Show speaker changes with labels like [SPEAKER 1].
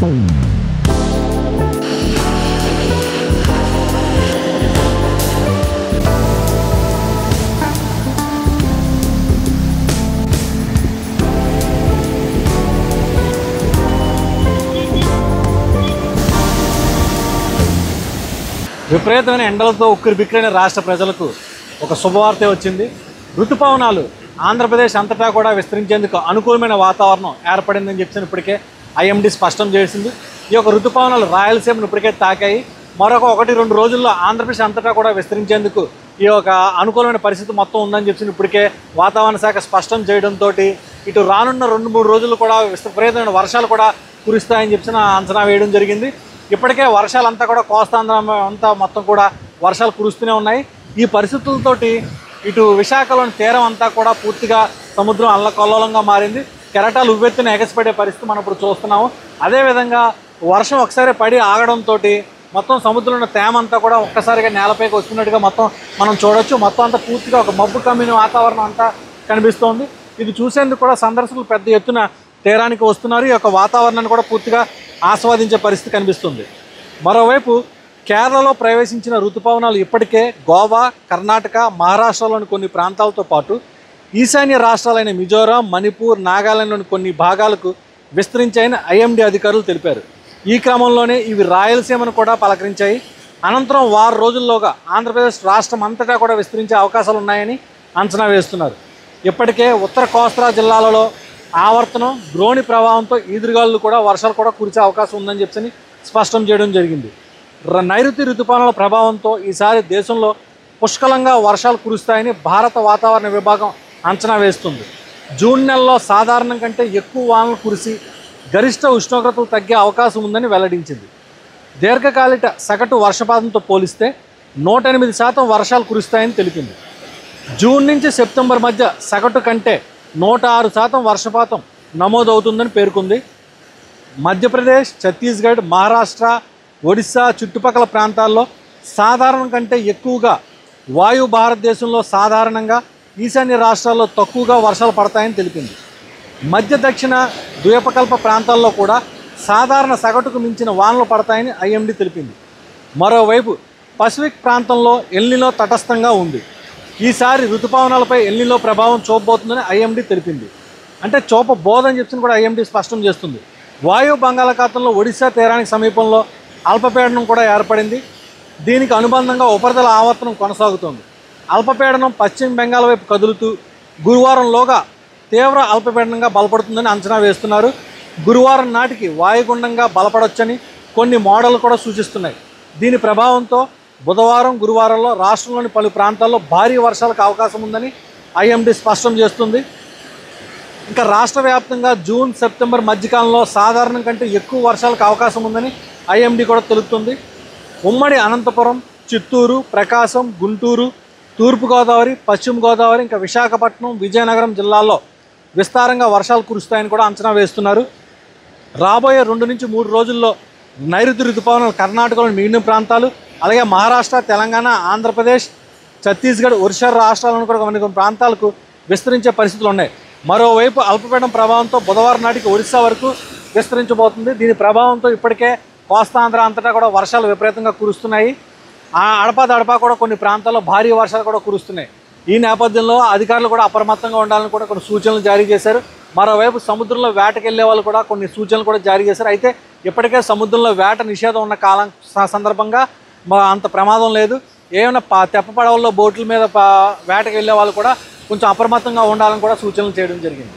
[SPEAKER 1] విపరీతమైన ఎండలతో ఉక్కిరిబిక్కిరైన రాష్ట్ర ప్రజలకు ఒక శుభవార్త వచ్చింది. ఋతుపవనాలు ఆంధ్రప్రదేశ్ అంతటా కూడా విస్తరించేందుకు అనుకూలమైన వాతావరణం ఏర్పడిందని చెప్పి ఇప్పటికే ఐఎండీ స్పష్టం చేసింది. ఈ యొక్క ఋతుపవనాలు రాయలసీమను ఇప్పటికే తాకాయి. మరొక 1-2 రోజుల్లో ఆంధ్రప్రదేశ్ అంతటా కూడా విస్తరించేందుకు ఈ యొక్క అనుకూలమైన పరిస్థితి మొత్తం ఉందని చెప్పి ఇప్పటికే వాతావరణ శాఖ స్పష్టం చేయడంతో ఇటు రానున్న 2-3 రోజులు కూడా విపరీతమైన వర్షాలు కూడా కురుస్తాయని చెప్పి అంచనా వేయడం జరిగింది. ఇప్పటికే వర్షాలంతా కూడా కోస్తాంధ్ర అంతా మొత్తం కూడా వర్షాలు కురుస్తూనే ఉన్నాయి. ఈ పరిస్థితులతోటి ఇటు విశాఖలోని తీరం అంతా కూడా పూర్తిగా సముద్రం అల్లకల్లోలంగా మారింది. కెరటాలు ఉవ్వెత్తున ఎగసిపడే పరిస్థితి మనం ఇప్పుడు చూస్తున్నాము. అదేవిధంగా వర్షం ఒకసారి పడి ఆగడంతో మొత్తం సముద్రంలో తేమ అంతా కూడా ఒక్కసారిగా నేలపైకి వస్తున్నట్టుగా మొత్తం మనం చూడొచ్చు. మొత్తం అంతా పూర్తిగా ఒక మబ్బు కమ్మిన వాతావరణం అంతా కనిపిస్తోంది. ఇది చూసేందుకు కూడా సందర్శకులు పెద్ద ఎత్తున తీరానికి వస్తున్నారు. ఈ యొక్క వాతావరణాన్ని కూడా పూర్తిగా ఆస్వాదించే పరిస్థితి కనిపిస్తుంది. మరోవైపు కేరళలో ప్రవేశించిన ఋతుపవనాలు ఇప్పటికే గోవా, కర్ణాటక, మహారాష్ట్రలోని కొన్ని ప్రాంతాలతో పాటు ఈశాన్య రాష్ట్రాలైన మిజోరాం, మణిపూర్, నాగాలాండ్లోని కొన్ని భాగాలకు విస్తరించాయని ఐఎండీ అధికారులు తెలిపారు. ఈ క్రమంలోనే ఇవి రాయలసీమను కూడా పలకరించాయి. అనంతరం 6 రోజుల్లోగా ఆంధ్రప్రదేశ్ రాష్ట్రం అంతటా కూడా విస్తరించే అవకాశాలు ఉన్నాయని అంచనా వేస్తున్నారు. ఇప్పటికే ఉత్తర కోస్తా జిల్లాలలో ఆవర్తనం, ద్రోణి ప్రభావంతో ఈదురుగాలు కూడా వర్షాలు కూడా కురిసే అవకాశం ఉందని చెప్పి స్పష్టం చేయడం జరిగింది. నైరుతి ఋతుపవనాల ప్రభావంతో ఈసారి దేశంలో పుష్కలంగా వర్షాలు కురుస్తాయని భారత వాతావరణ విభాగం అంచనా వేస్తుంది. జూన్ నెలలో సాధారణం కంటే ఎక్కువ వానలు కురిసి గరిష్ట ఉష్ణోగ్రతలు తగ్గే అవకాశం ఉందని వెల్లడించింది. దీర్ఘకాలిక సగటు వర్షపాతంతో పోలిస్తే 108% వర్షాలు కురుస్తాయని తెలిపింది. జూన్ నుంచి సెప్టెంబర్ మధ్య సగటు కంటే 106% వర్షపాతం నమోదవుతుందని పేర్కొంది. మధ్యప్రదేశ్, ఛత్తీస్గఢ్, మహారాష్ట్ర, ఒడిశా చుట్టుపక్కల ప్రాంతాల్లో సాధారణం కంటే ఎక్కువగా, వాయు భారతదేశంలో సాధారణంగా, ఈశాన్య రాష్ట్రాల్లో తక్కువగా వర్షాలు పడతాయని తెలిపింది. మధ్య దక్షిణ ద్వీపకల్ప ప్రాంతాల్లో కూడా సాధారణ సగటుకు మించిన వానలు పడతాయని ఐఎండీ తెలిపింది. మరోవైపు పసిఫిక్ ప్రాంతంలో ఎల్నినో తటస్థంగా ఉంది. ఈసారి ఋతుపవనాలపై ఎల్నినో ప్రభావం చూపబోతుందని ఐఎండీ తెలిపింది. అంటే చూపబోదని చెప్పి కూడా ఐఎండీ స్పష్టం చేస్తుంది. వాయు బంగాళాఖాతంలో ఒడిశా తీరానికి సమీపంలో అల్పపీడనం కూడా ఏర్పడింది. దీనికి అనుబంధంగా ఉపరితల ఆవర్తనం కొనసాగుతోంది. అల్పపీడనం పశ్చిమ బెంగాల్ వైపు కదులుతూ గురువారంలోగా తీవ్ర అల్పపీడనంగా బలపడుతుందని అంచనా వేస్తున్నారు. గురువారం నాటికి వాయుగుండంగా బలపడొచ్చని కొన్ని మోడళ్లు కూడా సూచిస్తున్నాయి. దీని ప్రభావంతో బుధవారం, గురువారంలో రాష్ట్రంలోని పలు ప్రాంతాల్లో భారీ వర్షాలకు అవకాశం ఉందని ఐఎండీ స్పష్టం చేస్తుంది. ఇంకా రాష్ట్ర వ్యాప్తంగా జూన్, సెప్టెంబర్ మధ్యకాలంలో సాధారణం కంటే ఎక్కువ వర్షాలకు అవకాశం ఉందని ఐఎండీ కూడా తెలుపుతుంది. ఉమ్మడి అనంతపురం, చిత్తూరు, ప్రకాశం, గుంటూరు, తూర్పుగోదావరి, పశ్చిమ గోదావరి, ఇంకా విశాఖపట్నం, విజయనగరం జిల్లాల్లో విస్తారంగా వర్షాలు కురుస్తాయని కూడా అంచనా వేస్తున్నారు. రాబోయే 2 నుంచి 3 రోజుల్లో నైరుతి ఋతుపవనాలు కర్ణాటకలోని మిగిలిన ప్రాంతాలు, అలాగే మహారాష్ట్ర, తెలంగాణ, ఆంధ్రప్రదేశ్, ఛత్తీస్గఢ్, ఒరిస్సా రాష్ట్రాలను కూడా కొన్ని ప్రాంతాలకు విస్తరించే పరిస్థితులు ఉన్నాయి. మరోవైపు అల్పపీడనం ప్రభావంతో బుధవారం నాటికి ఒరిస్సా వరకు విస్తరించబోతుంది. దీని ప్రభావంతో ఇప్పటికే కోస్తాంధ్ర అంతటా కూడా వర్షాలు విపరీతంగా కురుస్తున్నాయి. అడపా కూడా కొన్ని ప్రాంతాల్లో భారీ వర్షాలు కూడా కురుస్తున్నాయి. ఈ నేపథ్యంలో అధికారులు కూడా అప్రమత్తంగా ఉండాలని కూడా కొన్ని సూచనలు జారీ చేశారు. మరోవైపు సముద్రంలో వేటకి వెళ్ళే వాళ్ళు కూడా కొన్ని సూచనలు కూడా జారీ చేశారు. అయితే ఇప్పటికే సముద్రంలో వేట నిషేధం ఉన్న కాలం సందర్భంగా అంత ప్రమాదం లేదు. ఏమైనా తెప్ప పడవల్లో బోట్ల మీద వేటకి వెళ్ళే వాళ్ళు కూడా కొంచెం అప్రమత్తంగా ఉండాలని కూడా సూచనలు చేయడం జరిగింది.